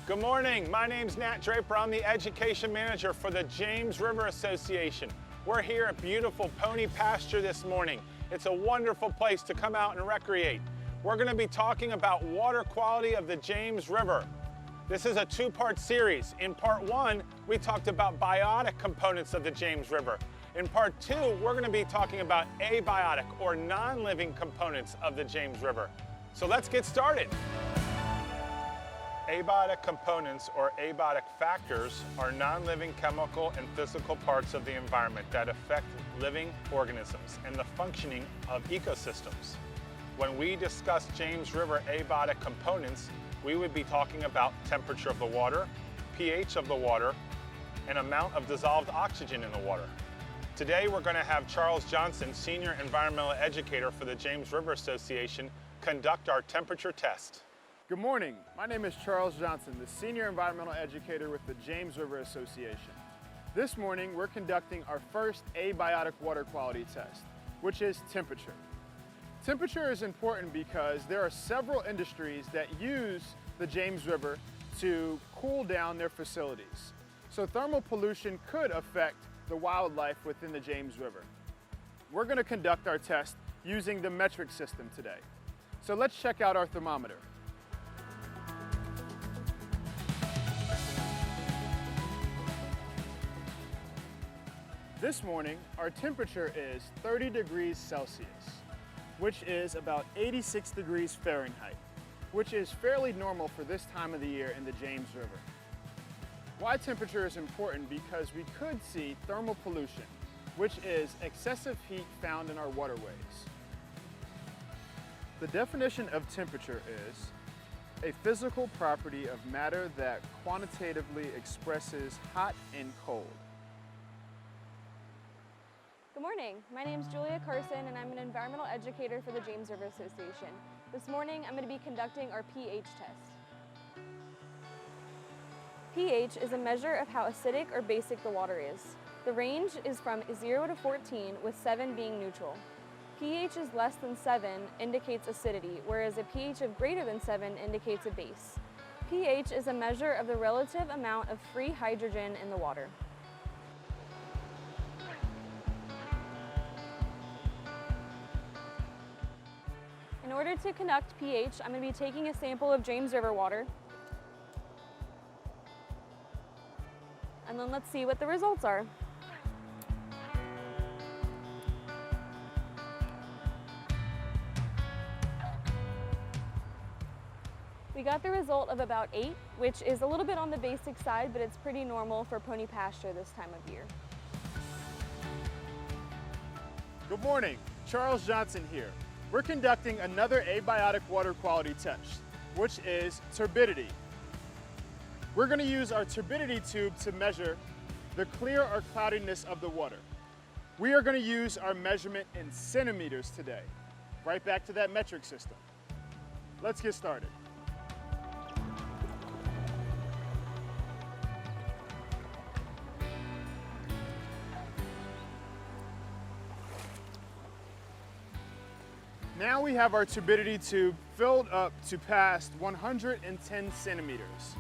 Good morning, my name's Nat Draper. I'm the Education Manager for the James River Association. We're here at beautiful Pony Pasture this morning. It's a wonderful place to come out and recreate. We're going to be talking about water quality of the James River. This is a two-part series. In part one, we talked about biotic components of the James River. In part two, we're going to be talking about abiotic or non-living components of the James River. So let's get started. Abiotic components or abiotic factors are non-living chemical and physical parts of the environment that affect living organisms and the functioning of ecosystems. When we discuss James River abiotic components, we would be talking about temperature of the water, pH of the water, and amount of dissolved oxygen in the water. Today we're going to have Charles Johnson, Senior Environmental Educator for the James River Association, conduct our temperature test. Good morning, my name is Charles Johnson, the Senior Environmental Educator with the James River Association. This morning we're conducting our first abiotic water quality test, which is temperature. Temperature is important because there are several industries that use the James River to cool down their facilities. So thermal pollution could affect the wildlife within the James River. We're going to conduct our test using the metric system today. So let's check out our thermometer. This morning, our temperature is 30 degrees Celsius, which is about 86 degrees Fahrenheit, which is fairly normal for this time of the year in the James River. Why temperature is important? Because we could see thermal pollution, which is excessive heat found in our waterways. The definition of temperature is a physical property of matter that quantitatively expresses hot and cold. Good morning, my name is Julia Carson and I'm an environmental educator for the James River Association. This morning I'm going to be conducting our pH test. pH is a measure of how acidic or basic the water is. The range is from 0 to 14, with 7 being neutral. pH is less than 7 indicates acidity, whereas a pH of greater than 7 indicates a base. pH is a measure of the relative amount of free hydrogen in the water. In order to conduct pH, I'm going to be taking a sample of James River water. And then let's see what the results are. We got the result of about 8, which is a little bit on the basic side, but it's pretty normal for Pony Pasture this time of year. Good morning, Charles Johnson here. We're conducting another abiotic water quality test, which is turbidity. We're going to use our turbidity tube to measure the clear or cloudiness of the water. We are going to use our measurement in centimeters today. Right back to that metric system. Let's get started. Now we have our turbidity tube filled up to past 110 centimeters.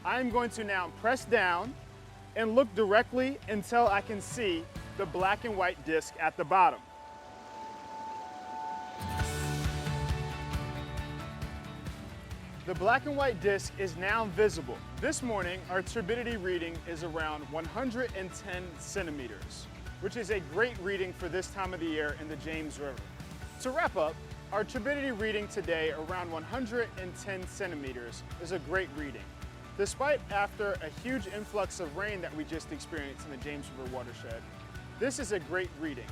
I'm going to now press down and look directly until I can see the black and white disc at the bottom. The black and white disc is now visible. This morning, our turbidity reading is around 110 centimeters, which is a great reading for this time of the year in the James River. To wrap up, our turbidity reading today around 110 centimeters is a great reading. Despite after a huge influx of rain that we just experienced in the James River watershed, this is a great reading.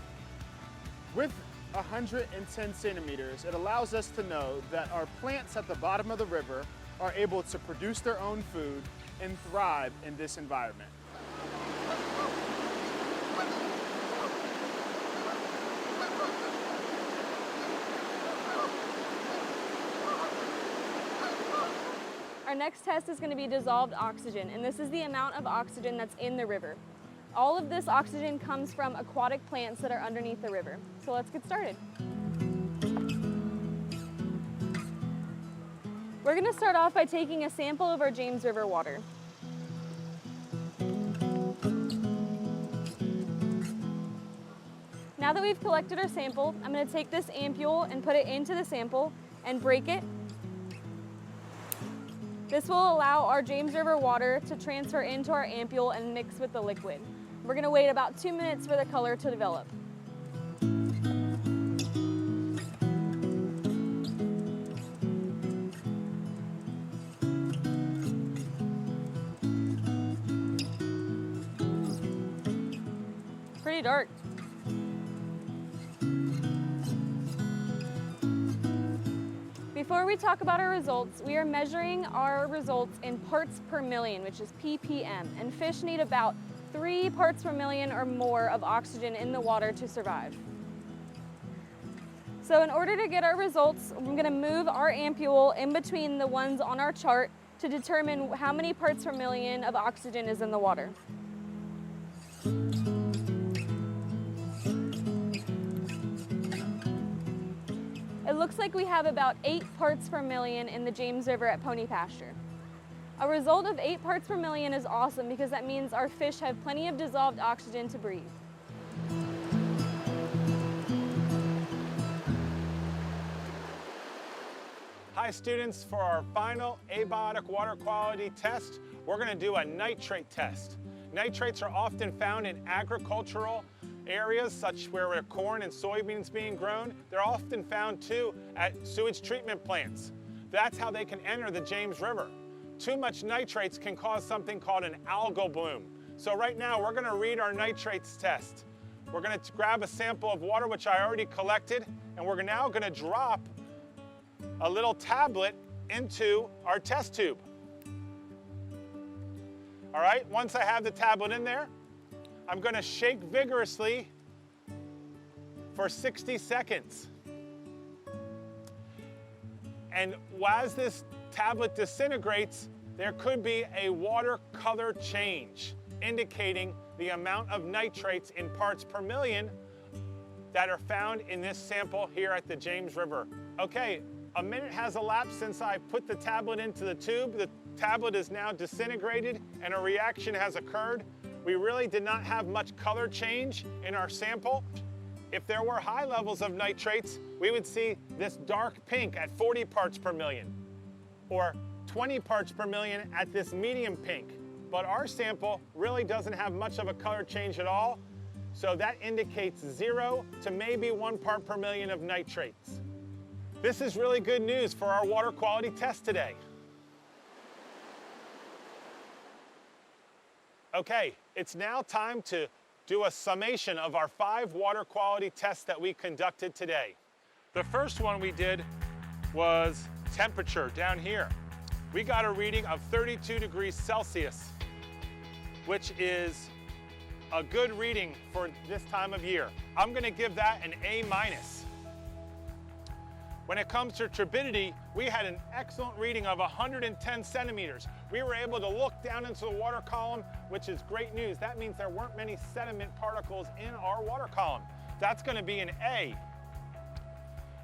With 110 centimeters, it allows us to know that our plants at the bottom of the river are able to produce their own food and thrive in this environment. Our next test is going to be dissolved oxygen, and this is the amount of oxygen that's in the river. All of this oxygen comes from aquatic plants that are underneath the river. So let's get started. We're going to start off by taking a sample of our James River water. Now that we've collected our sample, I'm going to take this ampule and put it into the sample and break it. This will allow our James River water to transfer into our ampule and mix with the liquid. We're going to wait about 2 minutes for the color to develop. Pretty dark. Before we talk about our results, we are measuring our results in parts per million, which is ppm, and fish need about 3 parts per million or more of oxygen in the water to survive. So in order to get our results, I'm going to move our ampule in between the ones on our chart to determine how many parts per million of oxygen is in the water. It looks like we have about 8 parts per million in the James River at Pony Pasture. A result of 8 parts per million is awesome because that means our fish have plenty of dissolved oxygen to breathe. Hi students, for our final abiotic water quality test, we're going to do a nitrate test. Nitrates are often found in agricultural areas such where corn and soybeans being grown. They're often found too at sewage treatment plants. That's how they can enter the James River. Too much nitrates can cause something called an algal bloom. So right now we're going to read our nitrates test. We're going to grab a sample of water, which I already collected, and we're now going to drop a little tablet into our test tube. All right, once I have the tablet in there, I'm going to shake vigorously for 60 seconds. And as this tablet disintegrates, there could be a water color change, indicating the amount of nitrates in parts per million that are found in this sample here at the James River. Okay, a minute has elapsed since I put the tablet into the tube. The tablet is now disintegrated and a reaction has occurred. We really did not have much color change in our sample. If there were high levels of nitrates, we would see this dark pink at 40 parts per million, or 20 parts per million at this medium pink. But our sample really doesn't have much of a color change at all, so that indicates 0 to maybe 1 part per million of nitrates. This is really good news for our water quality test today. Okay, it's now time to do a summation of our 5 water quality tests that we conducted today. The first one we did was temperature down here. We got a reading of 32 degrees Celsius, which is a good reading for this time of year. I'm going to give that an A-. When it comes to turbidity, we had an excellent reading of 110 centimeters. We were able to look down into the water column, which is great news. That means there weren't many sediment particles in our water column. That's going to be an A.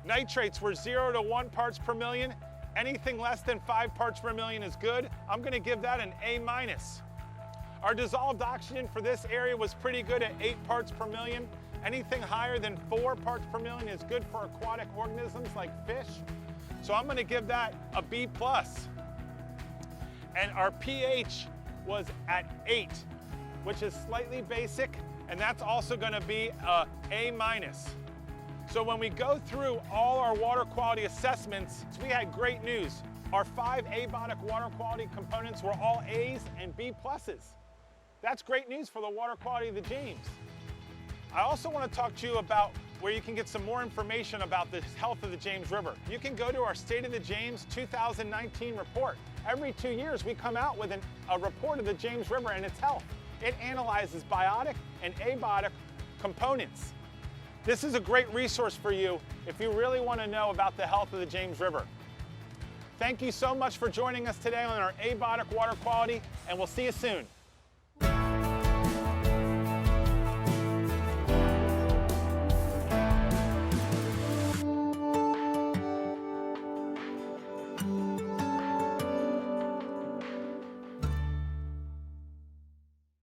Nitrates were 0 to 1 parts per million. Anything less than 5 parts per million is good. I'm going to give that an A-. Our dissolved oxygen for this area was pretty good at 8 parts per million. Anything higher than 4 parts per million is good for aquatic organisms like fish. So I'm going to give that a B+. And our pH was at 8, which is slightly basic, and that's also going to be a A-. So when we go through all our water quality assessments, we had great news. Our 5 abiotic water quality components were all A's and B+. That's great news for the water quality of the James. I also want to talk to you about where you can get some more information about the health of the James River. You can go to our State of the James 2019 report. Every 2 years we come out with a report of the James River and its health. It analyzes biotic and abiotic components. This is a great resource for you if you really want to know about the health of the James River. Thank you so much for joining us today on our abiotic water quality, and we'll see you soon.